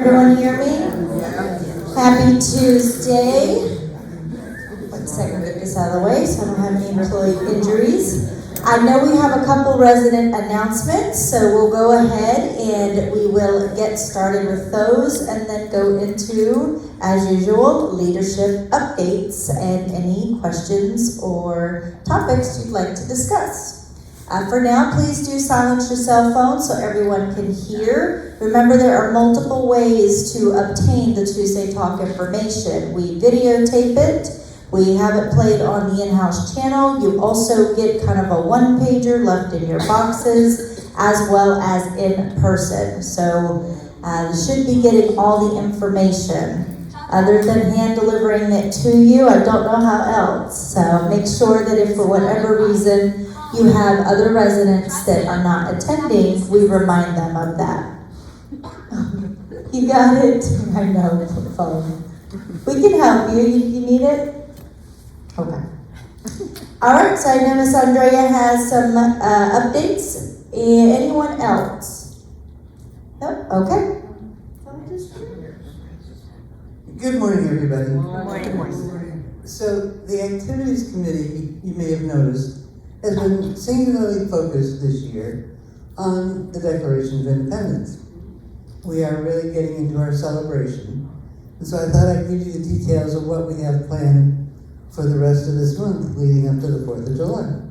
everyone hear me? Happy Tuesday. One second, get this out of the way so I don't have any employee injuries. I know we have a couple resident announcements, so we'll go ahead and we will get started with those and then go into, as usual, leadership updates and any questions or topics you'd like to discuss. For now, please do silence your cell phone so everyone can hear. Remember, there are multiple ways to obtain the Tuesday Talk information. We videotape it. We have it played on the in-house channel. You also get kind of a one-pager left in your boxes, as well as in person. So you should be getting all the information. Other than hand delivering it to you, I don't know how else. So make sure that if for whatever reason you have other residents that are not attending, we remind them of that. You got it? I know, phone. We can help you. You need it? Okay. All right, so I know Miss Andrea has some updates. Anyone else? No? Okay. Good morning, everybody. Good morning. So the Activities Committee, you may have noticed, has been singularly focused this year on the Declaration of Independence. We are really getting into our celebration. And so I thought I'd give you the details of what we have planned for the rest of this month leading up to the 4th of July.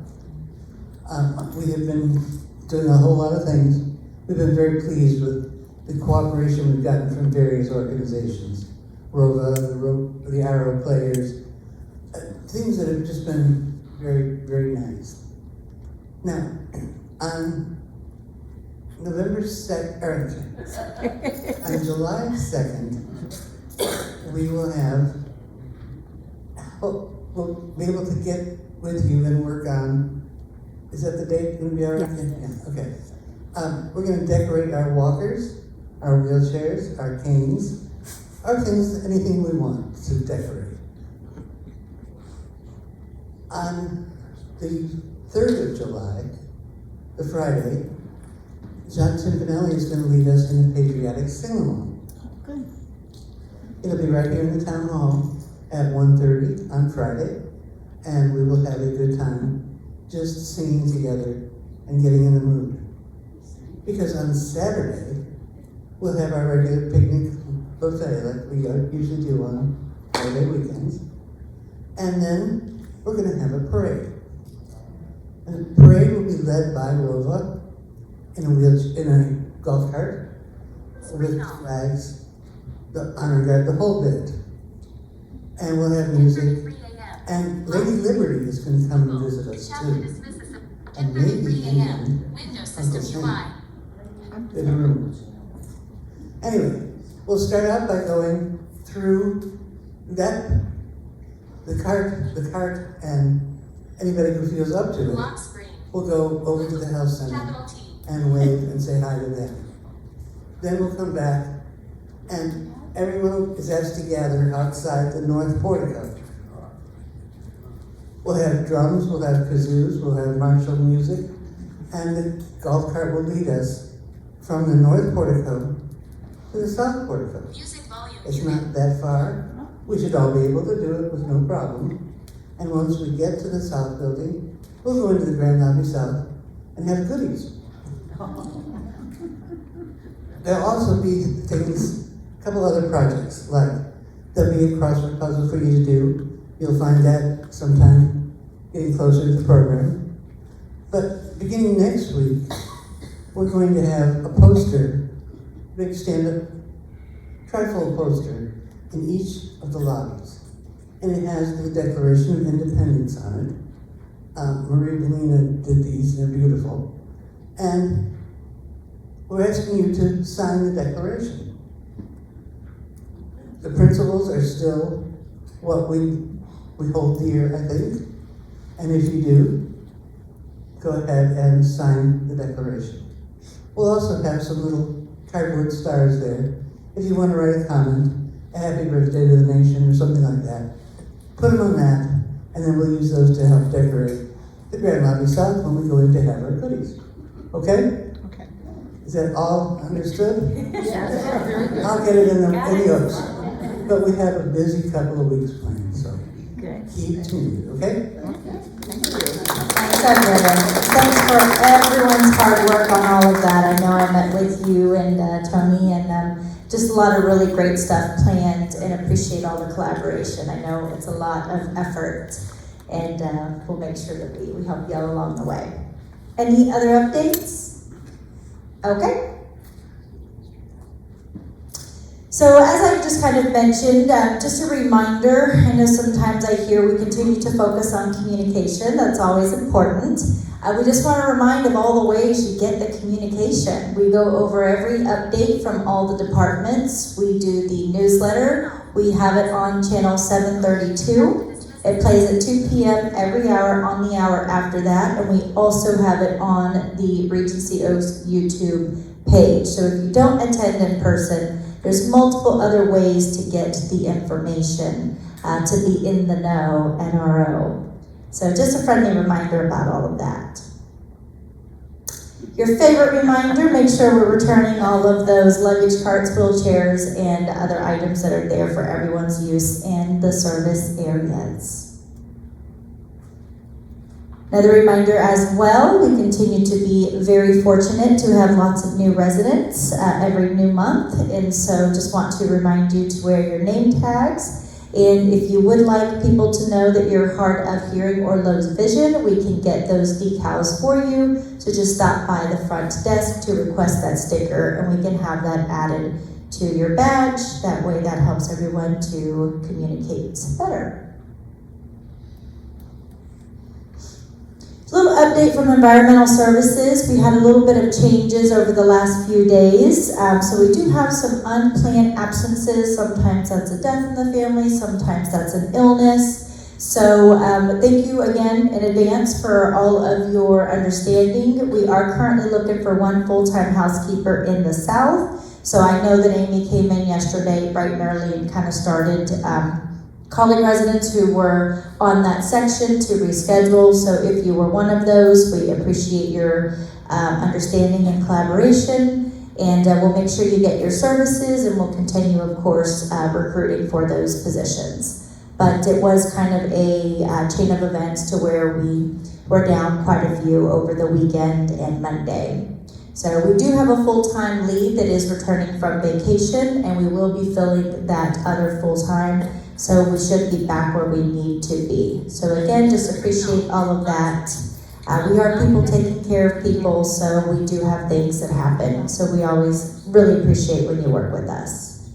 We have been doing a whole lot of things. We've been very pleased with the cooperation we've gotten from various organizations. ROVA, the Arrow Players, things that have just been very, very nice. Now, on November 2nd, on July 2nd, we will have, we'll be able to get with you and work on, is that the date going to be all right? Yeah, okay. We're going to decorate our walkers, our wheelchairs, our canes, our things, anything we want to decorate. On the 3rd of July, the Friday, John Timpanelli is going to lead us in a patriotic sing-along. Good. It'll be right here in the town hall at 1:30 on Friday, and we will have a good time just singing together and getting in the mood. Because on Saturday, we'll have our regular picnic buffet like we usually do on Saturday weekends. And then we're going to have a parade. And the parade will be led by Rova in a golf cart with flags, the honor guard, the whole bit. And we'll have music. And Lady Liberty is going to come and visit us too. And maybe even Uncle Sam in the room. Anyway, we'll start out by going through the cart, and anybody who feels up to it will go over to the health center and wave and say hi to them. Then we'll come back, and everyone is asked to gather outside the north portico. We'll have drums, we'll have kazoos, we'll have martial music, and the golf cart will lead us from the north portico to the south portico. It's not that far. We should all be able to do it with no problem. And once we get to the south building, we'll go into the Grand Lobby South and have goodies. There'll also be things, a couple other projects, like there'll be a crossword puzzle for you to do. You'll find that sometime getting closer to the program. But beginning next week, we're going to have a poster, big stand-up trifold poster in each of the lobbies. And it has the Declaration of Independence on it. Marie Bellina did these, they're beautiful. And we're asking you to sign the Declaration. The principles are still what we hold dear, I think. And if you do, go ahead and sign the Declaration. We'll also have some little cardboard stars there. If you want to write a comment, a happy birthday to the nation or something like that, put them on that, and then we'll use those to help decorate the Grand Lobby South when we go in to have our goodies. Okay? Okay. Is that all understood? Yes. I'll get it in the videos. But we have a busy couple of weeks planned, so Good. keep tuned, okay? Thanks, everyone. Thanks for everyone's hard work on all of that. I know I met with you and Tony, and just a lot of really great stuff planned, and appreciate all the collaboration. I know it's a lot of effort, and we'll make sure that we help you out along the way. Any other updates? Okay. So as I just kind of mentioned, just a reminder, I know sometimes I hear we continue to focus on communication. That's always important. We just want to remind of all the ways you get the communication. We go over every update from all the departments. We do the newsletter. We have it on channel 732. It plays at 2 p.m. every hour on the hour after that. And we also have it on the Regency Oaks YouTube page. So if you don't attend in person, there's multiple other ways to get the information, to be in the know, NRO. So just a friendly reminder about all of that. Your favorite reminder, make sure we're returning all of those luggage carts, wheelchairs, and other items that are there for everyone's use in the service areas. Another reminder as well, we continue to be very fortunate to have lots of new residents every new month, and so just want to remind you to wear your name tags. And if you would like people to know that you're hard of hearing or low vision, we can get those decals for you. So just stop by the front desk to request that sticker, and we can have that added to your badge. That way that helps everyone to communicate better. A little update from Environmental Services. We had a little bit of changes over the last few days. So we do have some unplanned absences. Sometimes that's a death in the family, sometimes that's an illness. So thank you again in advance for all of your understanding. We are currently looking for one full-time housekeeper in the South. So I know that Amy came in yesterday bright and early and kind of started calling residents who were on that section to reschedule. So if you were one of those, we appreciate your understanding and collaboration, and we'll make sure you get your services, and we'll continue, of course, recruiting for those positions. But it was kind of a chain of events to where we were down quite a few over the weekend and Monday. So we do have a full-time lead that is returning from vacation, and we will be filling that other full-time. So we should be back where we need to be. So again, just appreciate all of that. We are people taking care of people, so we do have things that happen. So we always really appreciate when you work with us.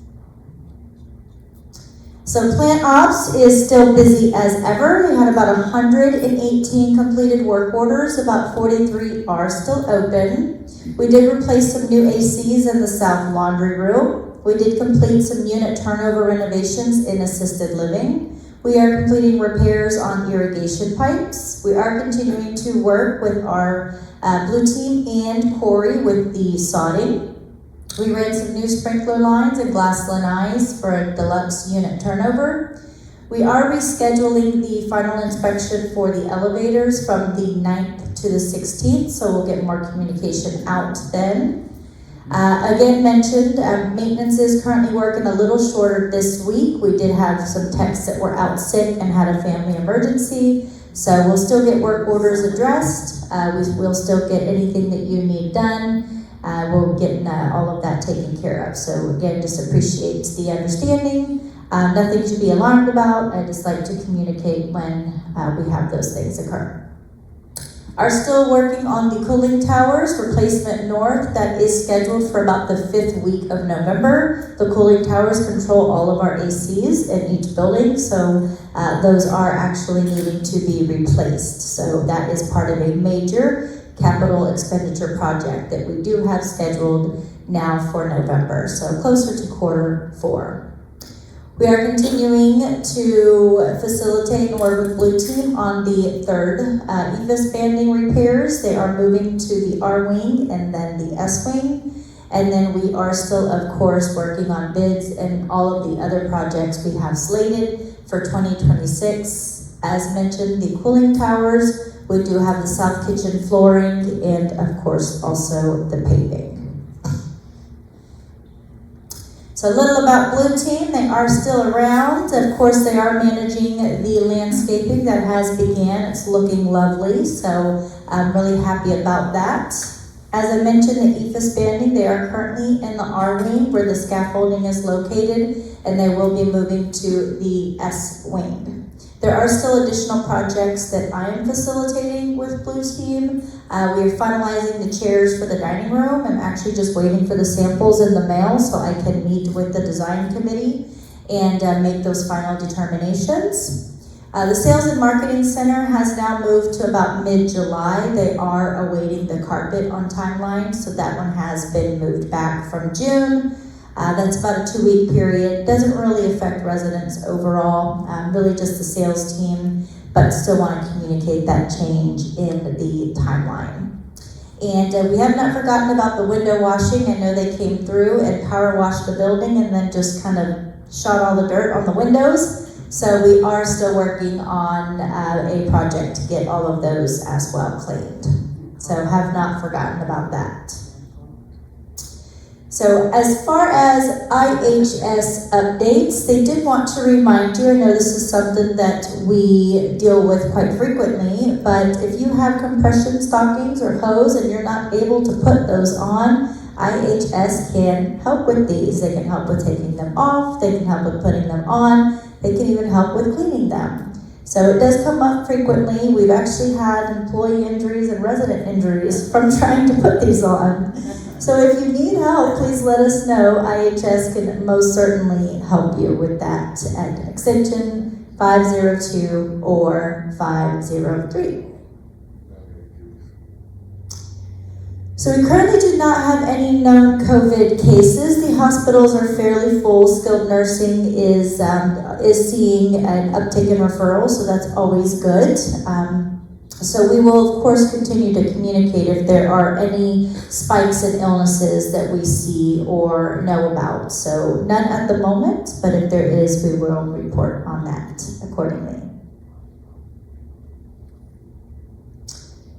So Plant Ops is still busy as ever. We had about 118 completed work orders. About 43 are still open. We did replace some new ACs in the South Laundry Room. We did complete some unit turnover renovations in assisted living. We are completing repairs on irrigation pipes. We are continuing to work with our Blue Team and Corey with the sodding. We ran some new sprinkler lines and glass lanais for a deluxe unit turnover. We are rescheduling the final inspection for the elevators from the 9th to the 16th, so we'll get more communication out then. Again mentioned, maintenance is currently working a little shorter this week. We did have some techs that were out sick and had a family emergency. So we'll still get work orders addressed. We'll still get anything that you need done. We'll get all of that taken care of. So again, just appreciate the understanding. Nothing to be alarmed about. I just like to communicate when we have those things occur. Are still working on the cooling towers, replacement north, that is scheduled for about the 5th week of November. The cooling towers control all of our ACs in each building, so those are actually needing to be replaced. So that is part of a major capital expenditure project that we do have scheduled now for November, so closer to Q4. We are continuing to facilitate and work with Blue Team on the 3rd EVIS banding repairs. They are moving to the R wing and then the S wing. And then we are still, of course, working on bids and all of the other projects we have slated for 2026. As mentioned, the cooling towers. We do have the south kitchen flooring and, of course, also the paving. So a little about Blue Team, they are still around. Of course, they are managing the landscaping that has began. It's looking lovely, so I'm really happy about that. As I mentioned, the EFS banding, they are currently in the R wing where the scaffolding is located, and they will be moving to the S wing. There are still additional projects that I am facilitating with Blue Team. We are finalizing the chairs for the dining room. I'm actually just waiting for the samples in the mail so I can meet with the design committee and make those final determinations. The Sales and Marketing Center has now moved to about mid-July. They are awaiting the carpet on timeline, so that one has been moved back from June. That's about a 2-week period. Doesn't really affect residents overall, really just the sales team, but still want to communicate that change in the timeline. And we have not forgotten about the window washing. I know they came through and power washed the building and then just kind of shot all the dirt on the windows. So we are still working on a project to get all of those as well cleaned. So have not forgotten about that. So as far as IHS updates, they did want to remind you, I know this is something that we deal with quite frequently, but if you have compression stockings or hose and you're not able to put those on, IHS can help with these. They can help with taking them off, they can help with putting them on, they can even help with cleaning them. So it does come up frequently. We've actually had employee injuries and resident injuries from trying to put these on. So if you need help, please let us know. IHS can most certainly help you with that at extension 502 or 503. So we currently do not have any known COVID cases. The hospitals are fairly full. Skilled nursing is seeing an uptick in referrals, so that's always good. So we will, of course, continue to communicate if there are any spikes in illnesses that we see or know about. So none at the moment, but if there is, we will report on that accordingly.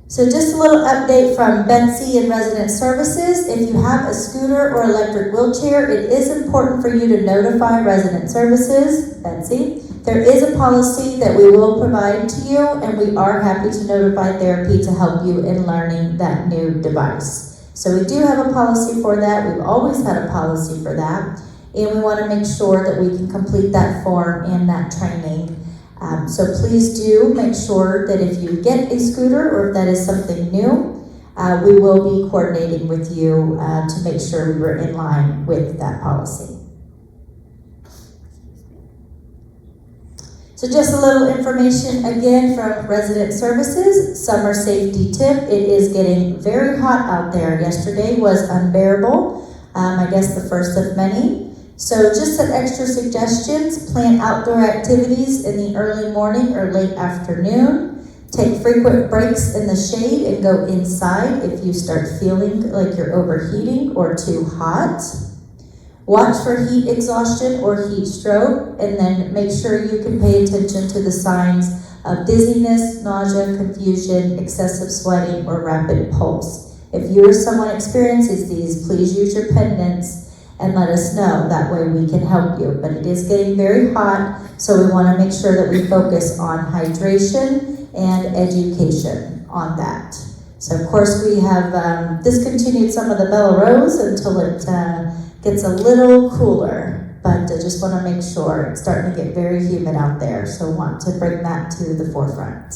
So just a little update from Betsy in Resident Services. If you have a scooter or electric wheelchair, it is important for you to notify Resident Services, Betsy. There is a policy that we will provide to you, and we are happy to notify therapy to help you in learning that new device. So we do have a policy for that. We've always had a policy for that, and we want to make sure that we can complete that form and that training. So please do make sure that if you get a scooter or if that is something new, we will be coordinating with you to make sure we were in line with that policy. So just a little information again from Resident Services. Summer safety tip. It is getting very hot out there. Yesterday was unbearable. I guess the first of many. So just some extra suggestions. Plan outdoor activities in the early morning or late afternoon. Take frequent breaks in the shade and go inside if you start feeling like you're overheating or too hot. Watch for heat exhaustion or heat stroke, and then make sure you can pay attention to the signs of dizziness, nausea, confusion, excessive sweating, or rapid pulse. If you or someone experiences these, please use your pendants and let us know. That way we can help you. But it is getting very hot, so we want to make sure that we focus on hydration and education on that. So of course we have discontinued some of the Bella Rose until it gets a little cooler, but I just want to make sure it's starting to get very humid out there, so want to bring that to the forefront.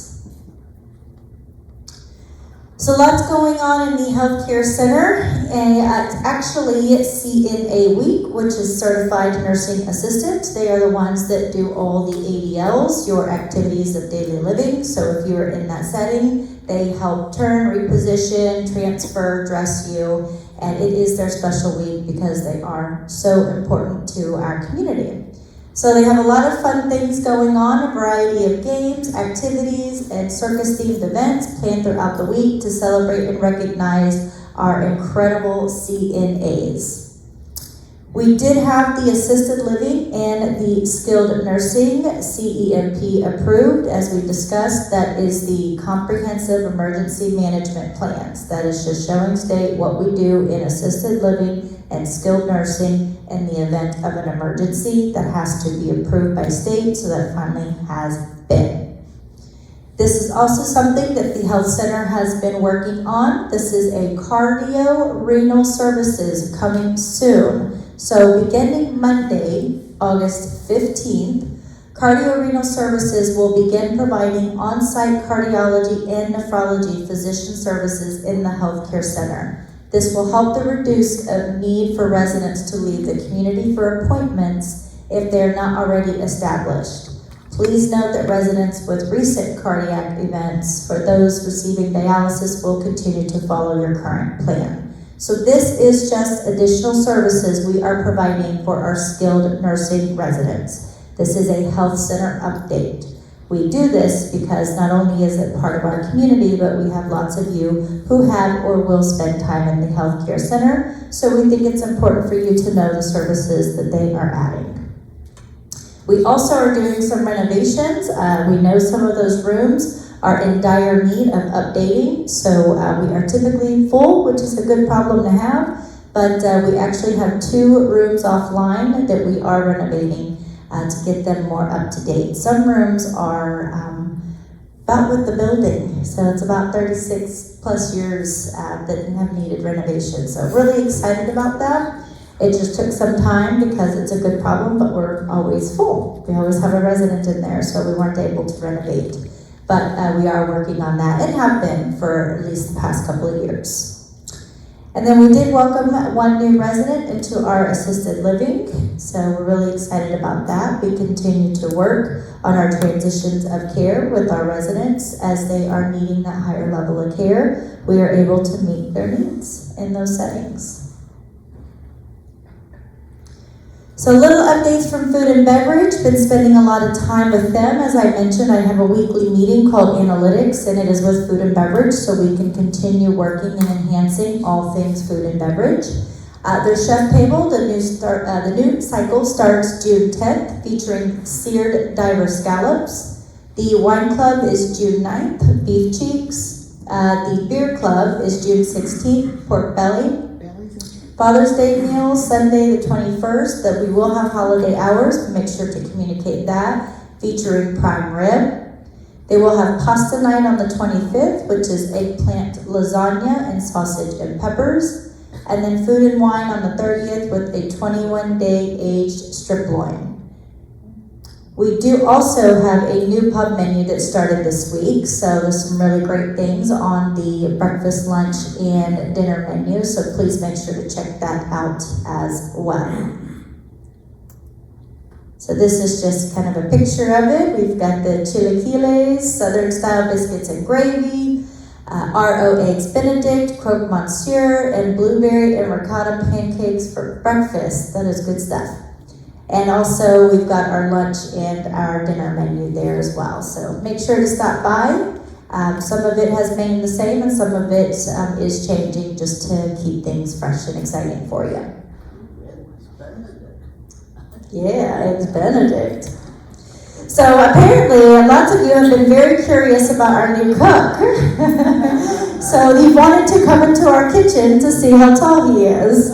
So lots going on in the healthcare center, and actually CNA Week, which is Certified Nursing Assistant. They are the ones that do all the ADLs, your activities of daily living. So if you're in that setting, they help turn, reposition, transfer, dress you, and it is their special week because they are so important to our community. So they have a lot of fun things going on, a variety of games, activities, and circus-themed events planned throughout the week to celebrate and recognize our incredible CNAs. We did have the assisted living and the skilled nursing CEMP approved, as we discussed. That is the comprehensive emergency management plans. That is just showing state what we do in assisted living and skilled nursing in the event of an emergency that has to be approved by state, so that finally has been. This is also something that the health center has been working on. This is a cardiorenal services coming soon. So beginning Monday, August 15th, Cardiorenal Services will begin providing on-site cardiology and nephrology physician services in the healthcare center. This will help to reduce a need for residents to leave the community for appointments if they're not already established. Please note that residents with recent cardiac events, for those receiving dialysis, will continue to follow your current plan. So this is just additional services we are providing for our skilled nursing residents. This is a health center update. We do this because not only is it part of our community, but we have lots of you who have or will spend time in the healthcare center. So we think it's important for you to know the services that they are adding. We also are doing some renovations. We know some of those rooms are in dire need of updating. So we are typically full, which is a good problem to have. But we actually have 2 rooms offline that we are renovating to get them more up to date. Some rooms are about with the building, so it's about 36 plus years that have needed renovation. So really excited about that. It just took some time because it's a good problem, but we're always full. We always have a resident in there, so we weren't able to renovate. But we are working on that and have been for at least the past couple of years. And then we did welcome 1 new resident into our assisted living, so we're really excited about that. We continue to work on our transitions of care with our residents as they are needing that higher level of care. We are able to meet their needs in those settings. So little updates from food and beverage. Been spending a lot of time with them. As I mentioned, I have a weekly meeting called Analytics, and it is with food and beverage, so we can continue working and enhancing all things food and beverage. Their chef table, the new cycle starts June 10th, featuring seared diver scallops. The wine club is June 9th, beef cheeks. The beer club is June 16th, pork belly. Father's Day meal, Sunday the 21st, that we will have holiday hours. Make sure to communicate that, featuring prime rib. They will have pasta night on the 25th, which is eggplant lasagna and sausage and peppers. And then food and wine on the 30th with a 21-day aged strip loin. We do also have a new pub menu that started this week, so there's some really great things on the breakfast, lunch, and dinner menu, so please make sure to check that out as well. So this is just kind of a picture of it. We've got the chilaquiles, southern style biscuits and gravy, RO eggs Benedict, croque monsieur, and blueberry and ricotta pancakes for breakfast. That is good stuff. And also we've got our lunch and our dinner menu there as well. So make sure to stop by. Some of it has remained the same and some of it is changing just to keep things fresh and exciting for you. Yeah, it's Benedict. So apparently lots of you have been very curious about our new cook. So he wanted to come into our kitchen to see how tall he is.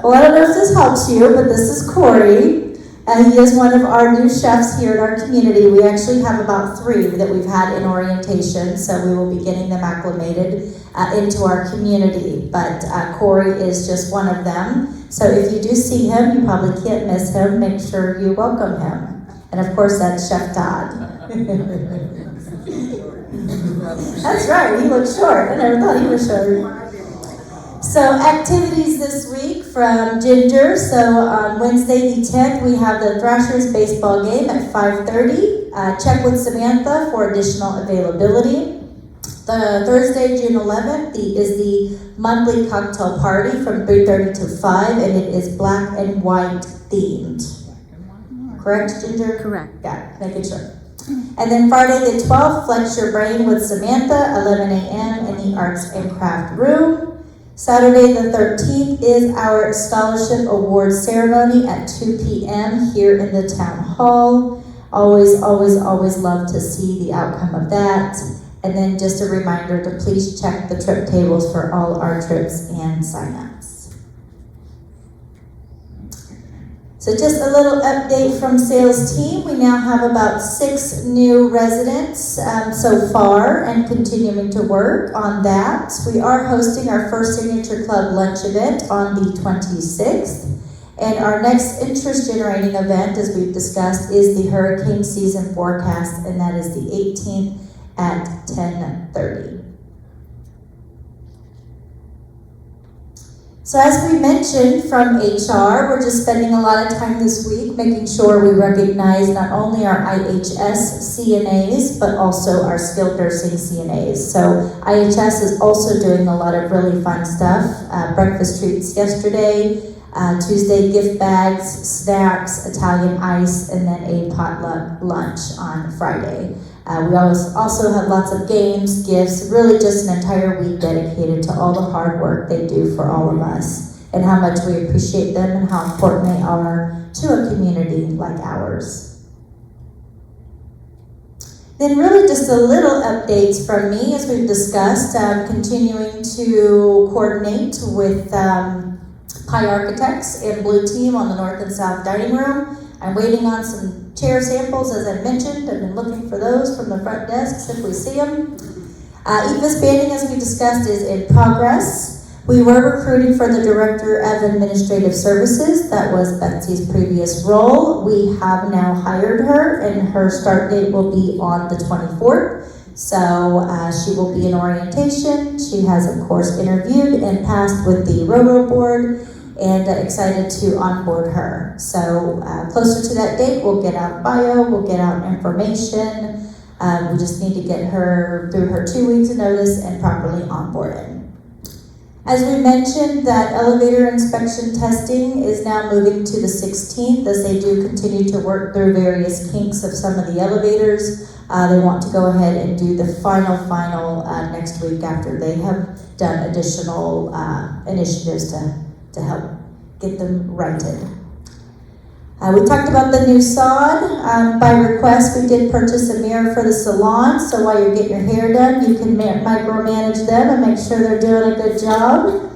Well, I don't know if this helps you, but this is Corey. He is one of our new chefs here in our community. We actually have about 3 that we've had in orientation, so we will be getting them acclimated into our community. But Corey is just one of them. So if you do see him, you probably can't miss him. Make sure you welcome him. And of course, that's Chef Todd. That's right, he looks short. I never thought he was short. So activities this week from Ginger. So on Wednesday the 10th, we have the Thrashers baseball game at 5:30. Check with Samantha for additional availability. The Thursday, June 11th, is the monthly cocktail party from 3:30 to 5, and it is black and white themed. Correct, Ginger? Correct. Yeah, making sure. And then Friday the 12th, Flex Your Brain with Samantha, 11 a.m. in the Arts and Craft Room. Saturday the 13th is our Scholarship Award Ceremony at 2 p.m. here in the Town Hall. Always, always, always love to see the outcome of that. And then just a reminder to please check the trip tables for all our trips and signups. So just a little update from sales team. We now have about 6 new residents so far and continuing to work on that. We are hosting our first Signature Club lunch event on the 26th. And our next interest generating event, as we've discussed, is the hurricane season forecast, and that is the 18th at 10:30. So as we mentioned from HR, we're just spending a lot of time this week making sure we recognize not only our IHS CNAs, but also our skilled nursing CNAs. So IHS is also doing a lot of really fun stuff. Breakfast treats yesterday, Tuesday gift bags, snacks, Italian ice, and then a potluck lunch on Friday. We also have lots of games, gifts, really just an entire week dedicated to all the hard work they do for all of us and how much we appreciate them and how important they are to a community like ours. Then really just a little updates from me as we've discussed, continuing to coordinate with Pie Architects and Blue Team on the North and South Dining Room. I'm waiting on some chair samples, as I mentioned. I've been looking for those from the front desks if we see them. EVIS banding, as we discussed, is in progress. We were recruiting for the Director of Administrative Services. That was Betsy's previous role. We have now hired her, and her start date will be on the 24th. So she will be in orientation. She has, of course, interviewed and passed with the RORO board, and excited to onboard her. So closer to that date, we'll get out bio, we'll get out information. We just need to get her through her 2 weeks of notice and properly onboarded. As we mentioned, that elevator inspection testing is now moving to the 16th as they do continue to work through various kinks of some of the elevators. They want to go ahead and do the final next week after they have done additional initiatives to help get them righted. We talked about the new sod. By request, we did purchase a mirror for the salon, so while you're getting your hair done, you can micromanage them and make sure they're doing a good job.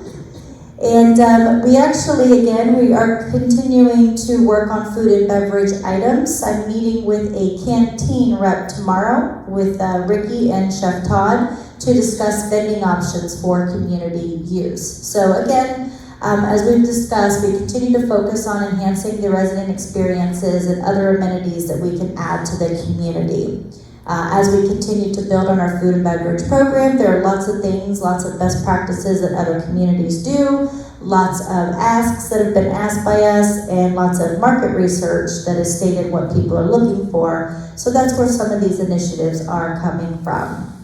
And we are continuing to work on food and beverage items. I'm meeting with a canteen rep tomorrow with Ricky and Chef Todd to discuss vending options for community use. So again, as we've discussed, we continue to focus on enhancing the resident experiences and other amenities that we can add to the community. As we continue to build on our food and beverage program, there are lots of things, lots of best practices that other communities do, lots of asks that have been asked by us, and lots of market research that has stated what people are looking for. So that's where some of these initiatives are coming from.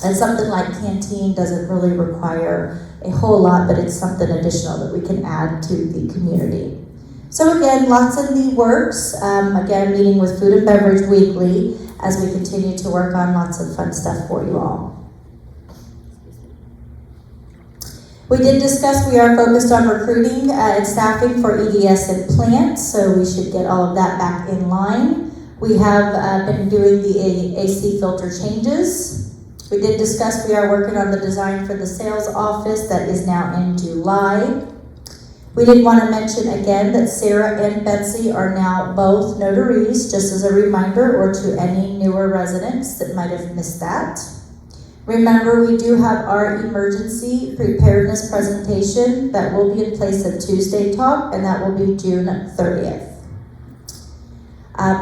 And something like canteen doesn't really require a whole lot, but it's something additional that we can add to the community. So again, lots in the works. Again, meeting with Food and Beverage weekly as we continue to work on lots of fun stuff for you all. We did discuss we are focused on recruiting and staffing for EDS and plant, so we should get all of that back in line. We have been doing the AC filter changes. We did discuss we are working on the design for the sales office that is now in July. We did want to mention again that Sarah and Betsy are now both notaries, just as a reminder, or to any newer residents that might have missed that. Remember, we do have our emergency preparedness presentation that will be in place at Tuesday Talk, and that will be June 30th.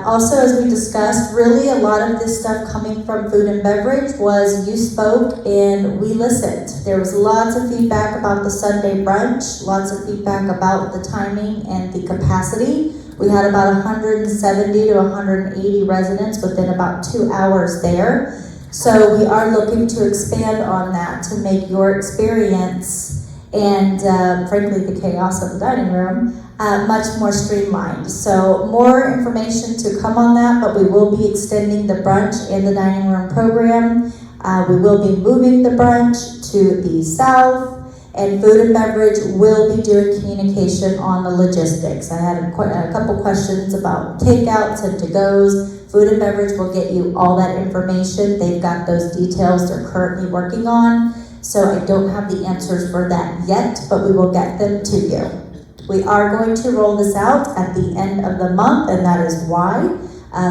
Also, as we discussed, really a lot of this stuff coming from food and beverage was you spoke and we listened. There was lots of feedback about the Sunday brunch, lots of feedback about the timing and the capacity. We had about 170 to 180 residents within about 2 hours there. So we are looking to expand on that to make your experience and frankly the chaos of the dining room much more streamlined. So more information to come on that, but we will be extending the brunch and the dining room program. We will be moving the brunch to the south, and food and beverage will be doing communication on the logistics. I had a couple questions about takeouts and to-goes. Food and beverage will get you all that information. They've got those details they're currently working on. So I don't have the answers for that yet, but we will get them to you. We are going to roll this out at the end of the month, and that is why,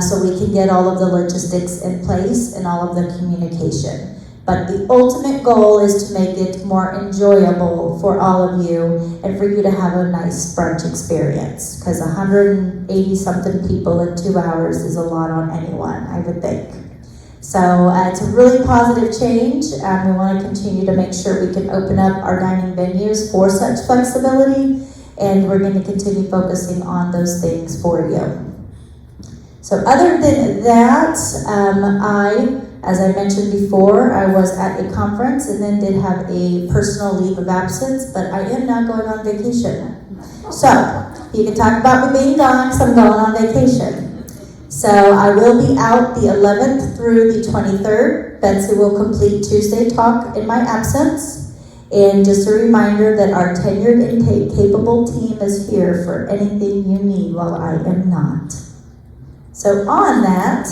so we can get all of the logistics in place and all of the communication. But the ultimate goal is to make it more enjoyable for all of you and for you to have a nice brunch experience. Because 180 something people in 2 hours is a lot on anyone, I would think. So it's a really positive change. We want to continue to make sure we can open up our dining venues for such flexibility, and we're going to continue focusing on those things for you. So other than that, as I mentioned before, I was at a conference and then did have a personal leave of absence, but I am now going on vacation. So you can talk about me being gone because I'm going on vacation. So I will be out the 11th through the 23rd. Betsy will complete Tuesday talk in my absence. And just a reminder that our tenured and capable team is here for anything you need while I am not. So on that,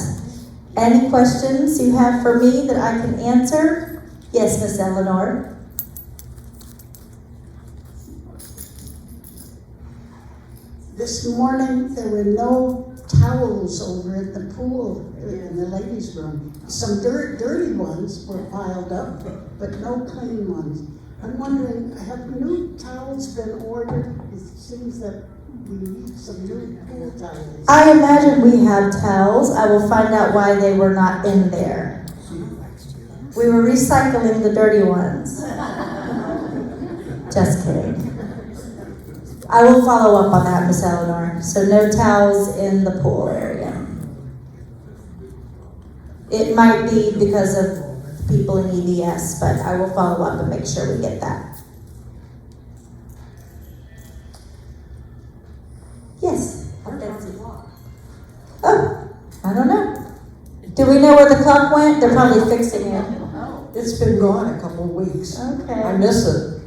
any questions you have for me that I can answer? Yes, Miss Eleanor. This morning, there were no towels over at the pool in the ladies' room. Some dirty ones were piled up, but no clean ones. I'm wondering, have new towels been ordered? It seems that we need some new pool towels. I imagine we have towels. I will find out why they were not in there. We were recycling the dirty ones. Just kidding. I will follow up on that, Miss Eleanor. So no towels in the pool area. It might be because of people in EDS, but I will follow up and make sure we get that. Yes? Oh, I don't know. Do we know where the clock went? They're probably fixing it. It's been gone a couple of weeks. I Okay. miss it.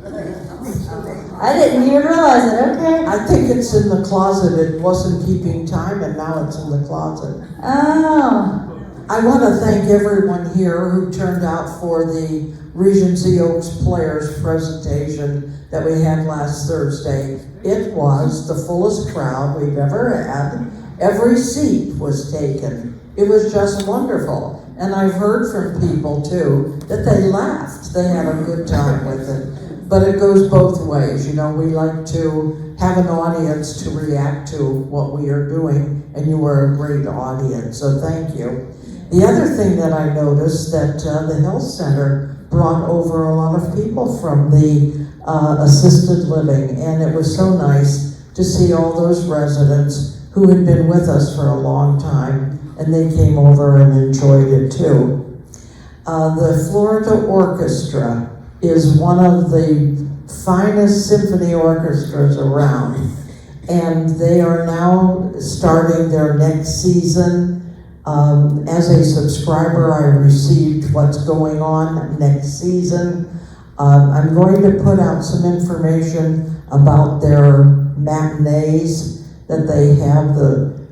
I didn't even realize it. Okay. I think it's in the closet. It wasn't keeping time and now it's in the closet. Oh. I want to thank everyone here who turned out for the Regency Oaks Players presentation that we had last Thursday. It was the fullest crowd we've ever had. Every seat was taken. It was just wonderful. And I've heard from people too that they laughed. They had a good time with it. But it goes both ways. You know, we like to have an audience to react to what we are doing, and you were a great audience, so thank you. The other thing that I noticed that the health center brought over a lot of people from the assisted living, and it was so nice to see all those residents who had been with us for a long time, and they came over and enjoyed it too. The Florida Orchestra is one of the finest symphony orchestras around, and they are now starting their next season. As a subscriber, I received what's going on next season. I'm going to put out some information about their matinees that they have.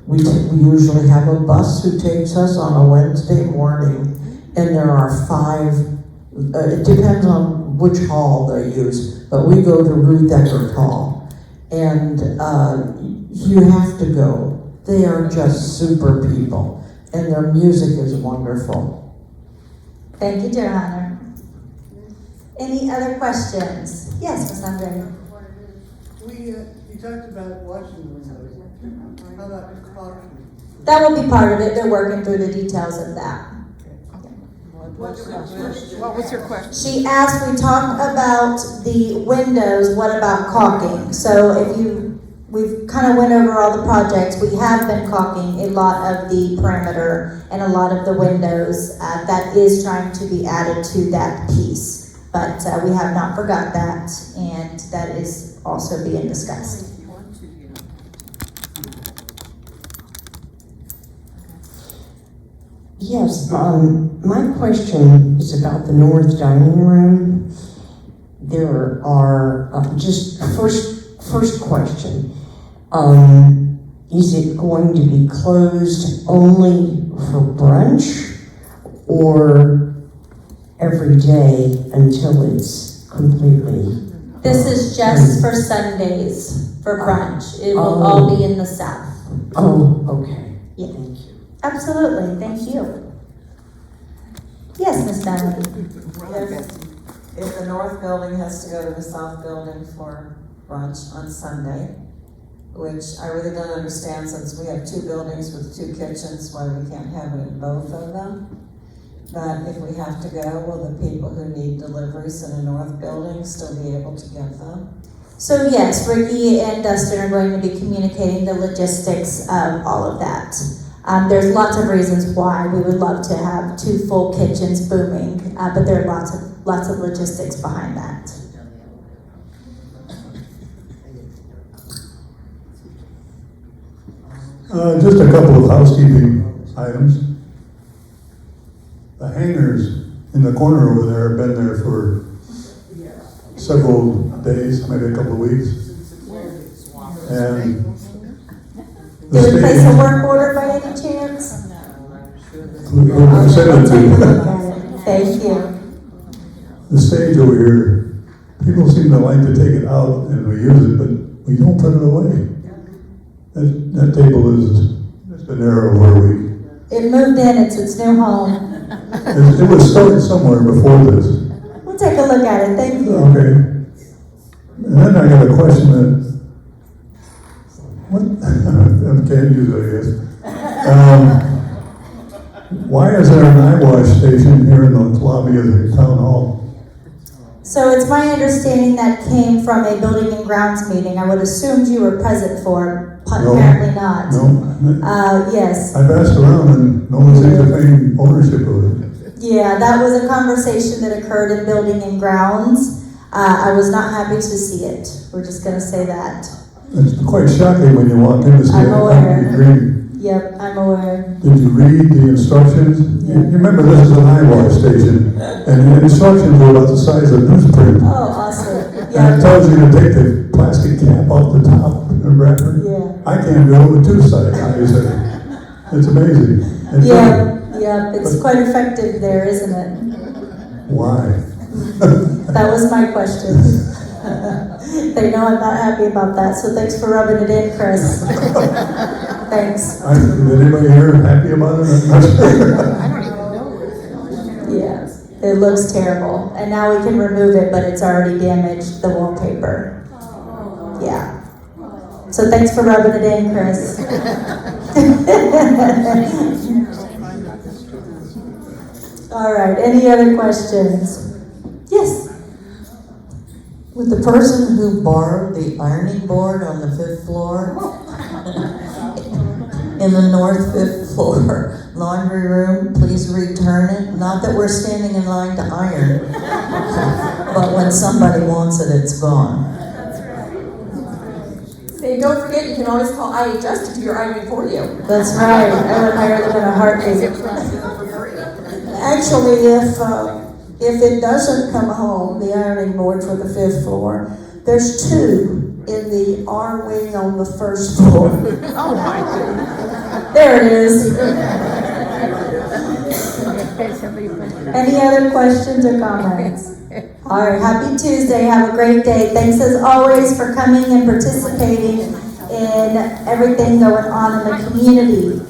We usually have a bus who takes us on a Wednesday morning, and there are 5. It depends on which hall they use, but we go to Ruth Eckerd Hall, and you have to go. They are just super people, and their music is wonderful. Thank you, Johanna. Any other questions? Yes, Ms. Andre. You talked about washing windows. How about caulking? That will be part of it. They're working through the details of that. What was your question? She asked, we talked about the windows, what about caulking? So we've kind of went over all the projects. We have been caulking a lot of the perimeter and a lot of the windows. That is trying to be added to that piece. But we have not forgot that, and that is also being discussed. Yes, my question is about the north dining room. There are, just first question, is it going to be closed only for brunch or every day until it's completely This is just for Sundays, for brunch. It will all be in the south. Oh, okay. Yeah. Thank you. Absolutely, thank you. Yes, Miss Natalie? If the north building has to go to the south building for brunch on Sunday, which I really don't understand since we have two buildings with two kitchens, why we can't have it in both of them. But if we have to go, will the people who need deliveries in the north building still be able to get them? So yes, Ricky and Dustin are going to be communicating the logistics of all of that. There's lots of reasons why we would love to have two full kitchens booming, but there are lots of logistics behind that. Just a couple of housekeeping items. The hangars in the corner over there have been there for several days, maybe a couple of weeks. And the Did we place a stage, work order by any chance? who said I'll it take a look to, at it. Thank you. the stage over here, people seem to like to take it out and reuse it, but we don't put it away. That table it's been there over a week. It moved in, it's its new home. It was started somewhere before this. We'll take a look at it, thank you. Okay. And then I got a question that, what, I can't use it, I guess. Why is there an eyewash station here in the lobby of the town hall? So it's my understanding that came from a building and grounds meeting. I would assumed you were present for, No. apparently not. No? Yes. I've asked around and no one seems to claim ownership of it. Yeah, that was a conversation that occurred in building and grounds. I was not happy to see it. We're just gonna say that. It's quite shocking when you walk in to see I'm a aware. concrete green. Yep, I'm aware. Did you read the instructions? Yeah. You remember this is an eyewash station, and the instructions were about the size of newsprint. Oh, awesome. And it Yeah, tells you to take the plastic cap off the top of the wrapper. yeah. I can't do it with two sides. It's amazing. It's Yeah, it's quite effective there, isn't it? Why? That was my question. They know I'm not happy about that, so thanks for rubbing it in, Chris. Thanks. Is anybody here happy about it? I'm not sure. Yeah, it looks terrible. And now we can remove it, but it's already damaged the wallpaper. Yeah. So thanks for rubbing it in, Chris. All right, any other questions? Yes. Would the person who borrowed the ironing board on the 5th floor in the north 5th floor laundry room please return it? Not that we're standing in line to iron, but when somebody wants it, it's gone. Say, don't forget, you can always call IHS to do your ironing for you. That's right. I would hire them in a heartbeat. Actually, if it doesn't come home, the ironing board for the 5th floor, there's two in the R wing on the 1st floor. There it is. Any other questions or comments? All right, happy Tuesday. Have a great day. Thanks as always for coming and participating in everything going on in the community.